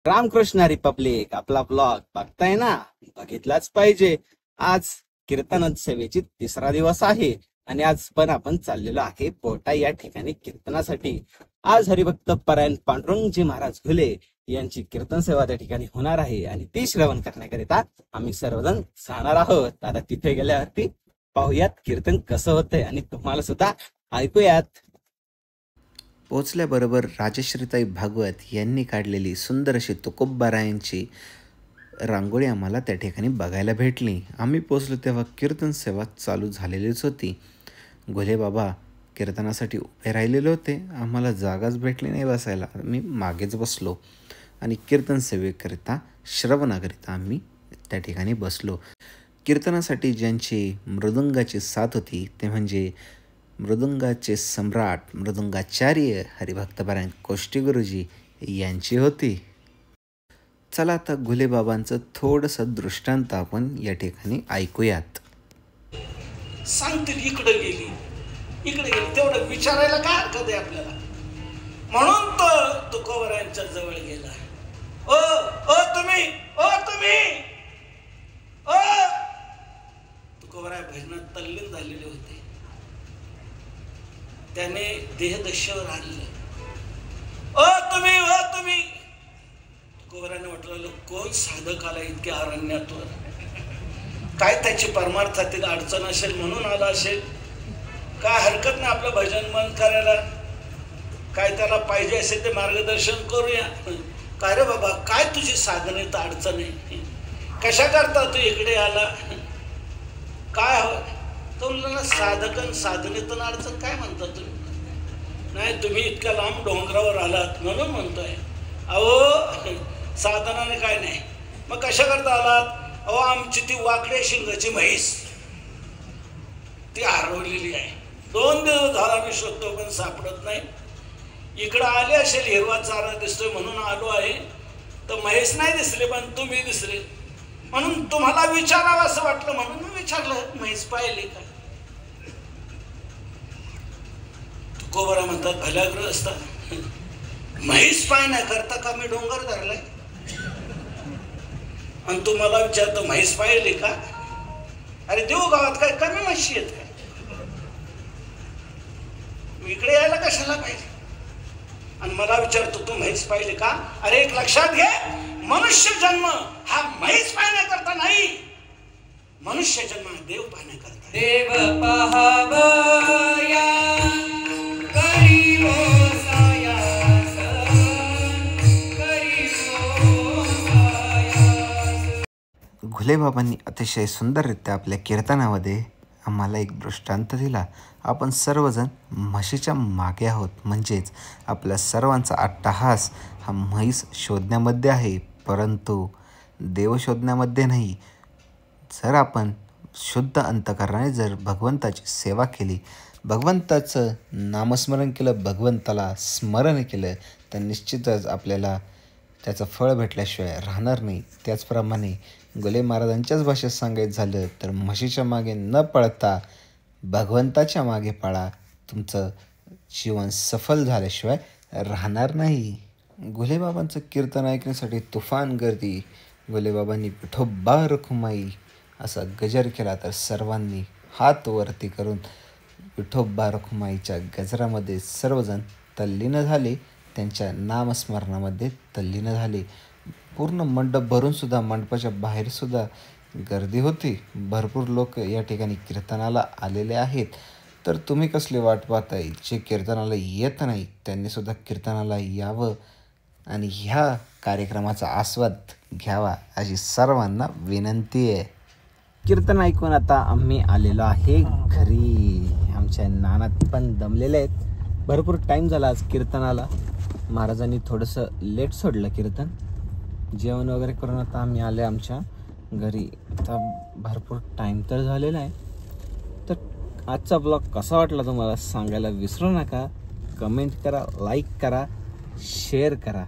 Ramakrishna Republic आपला blog बघताय ना, बघितलाच पाहिजे। आज कीर्तन सेवेची तिसरा दिवस आहे आणि आज पण आपण चाललेलो आहे पोटा या ठिकाणी कीर्तनासाठी। आज हरिभक्त परायण पांडुरंगजी महाराज घुले यांची कीर्तन सेवा त्या ठिकाणी होणार आहे आणि ती श्रवण करण्याकरिता आम्ही सर्वजण जाणार आहोत। आता तिथे गेल्यावरती पाहूयात कीर्तन कसं होतंय आणि तुम्हाला सुद्धा ऐकूयात। पोचल्याबरोबर राजश्रीताई भागवत यांनी काढलेली सुंदर अशी तुकोबारायांची रांगोळी आम्हाला त्या ठिकाणी बघायला भेटली। आम्ही पोचलो तेव्हा कीर्तन सेवा चालू झालेलीच होती। घुले बाबा कीर्तनासाठी उभे राहिलेले होते, आम्हाला जागाच भेटली नाही बसायला। मी मागेच बसलो आणि कीर्तन सेवेकरिता श्रवणाकरिता आम्ही त्या ठिकाणी बसलो। कीर्तनासाठी ज्यांची मृदुंगाची साथ होती ते म्हणजे मृदुंगाचे सम्राट मृदुंगाचार्य हरिभक्तपरायण कोष्टी गुरुजी यांची होती। चला आता घुले बाबांचं थोडंसं दृष्टांत आपण या ठिकाणी ऐकूयात। सांगतील इकडे गेली तेवढं विचारायला काय हरकत आहे आपल्याला, म्हणून तो तुकोबारायांच्या जवळ गेला। ओ तुम्ही तुकोबाराय भजनात तल्लीन झालेले होते। त्याने देहदशेवर आणलं। तुम्ही तुकोबाराने म्हटलं, कोण साधक आला इतक्या अरण्यातून, काय त्याची परमार्थातील अडचण असेल म्हणून आला असेल, काय हरकत नाही आपलं भजन बंद करायला, काय त्याला पाहिजे असेल ते मार्गदर्शन करूया। काय रे बाबा, काय तुझी साधनेत अडचण आहे, कशा करता तू इकडे आला, काय हवं? तो म्हणला, साधकन साधनेतून अडचण काय म्हणता तुम्ही? नाही, तुम्ही इतक्या लांब डोंगरावर आलात म्हणून म्हणतोय। अहो साधनाने काय नाही, मग कशा करता आलात? अहो आमची ती वाकड्या शिंगाची म्हैस ती हरवलेली आहे, 2 दिवस झाला मी शोधतो पण सापडत नाही। इकडं आले असेल, हिरवा चारा दिसतोय म्हणून आलो आहे, तर म्हैस नाही दिसली पण तुम्ही दिसले, म्हणून तुम्हाला विचारावं असं वाटलं म्हणून मी विचारलं, म्हैस पाहिली का? तुकोबारा म्हणतात, भल्याग्रह असता म्हैस पाय नाही करता का मी डोंगर धरलाय आणि तुम्हाला विचारतो म्हैस पाहिली का? अरे देऊ गावात काय कमी म्हशी आहेत काय? इकडे यायला कशाला पाहिजे? आणि मला विचारतो तू म्हैस पाहिली का? अरे एक लक्षात घे, मनुष्य जन्म हा म्हैस पाहण्याकरता नाही, मनुष्य जन्म हा देव पाहण्याकरता। देव पाहावया करीवो सायास, करीवो सायास। घुले बाबांनी अतिशय सुंदररित्या आपल्या कीर्तनामध्ये आम्हाला एक दृष्टांत दिला। आपण सर्वजण म्हशीच्या मागे आहोत, म्हणजेच आपल्या सर्वांचा अट्टहास हा म्हैस शोधण्यामध्ये आहे, परंतु देव शोधण्यामध्ये नाही। जर आपण शुद्ध अंतकरणाने जर भगवंताची सेवा केली, भगवंताचं नामस्मरण केलं, भगवंताला स्मरण केलं, तर निश्चितच आपल्याला त्याचं फळ भेटल्याशिवाय राहणार नाही। त्याचप्रमाणे घुले महाराजांच्याच भाषेत सांगायचं झालं तर म्हशीच्या मागे न पळता भगवंताच्या मागे पळा, तुमचं जीवन सफल झाल्याशिवाय राहणार नाही। घुले बाबांचं कीर्तन ऐकण्यासाठी तुफान गर्दी। घुले बाबांनी विठोबा रखुमाई असा गजर केला तर सर्वांनी हात वरती करून विठोबा रखुमाईच्या गजरामध्ये सर्वजण तल्लीन झाले, त्यांच्या नामस्मरणामध्ये तल्लीन झाले। पूर्ण मंडप भरून सुद्धा, मंडपाच्या बाहेर सुद्धा गर्दी होती, भरपूर लोक या ठिकाणी कीर्तनाला आलेले आहेत। तर तुम्ही कसली वाट पाहताय? जे कीर्तनाला येत नाही त्यांनी सुद्धा कीर्तनाला यावं आणि ह्या कार्यक्रमाचा आस्वाद घ्यावा अशी सर्वांना विनंती आहे। कीर्तन ऐकून आता आम्ही आलेलो आहे घरी। आमच्या नानात पण दमलेले आहेत, भरपूर टाईम झाला आज कीर्तनाला। महाराजांनी थोडंसं लेट सोडलं कीर्तन, जेवण वगैरे करून आता आम्ही आले आमच्या घरी। आता भरपूर टाईम तर झालेला आहे। तर आजचा ब्लॉग कसा वाटला तुम्हाला सांगायला विसरू नका, कमेंट करा, लाईक करा, शेअर करा।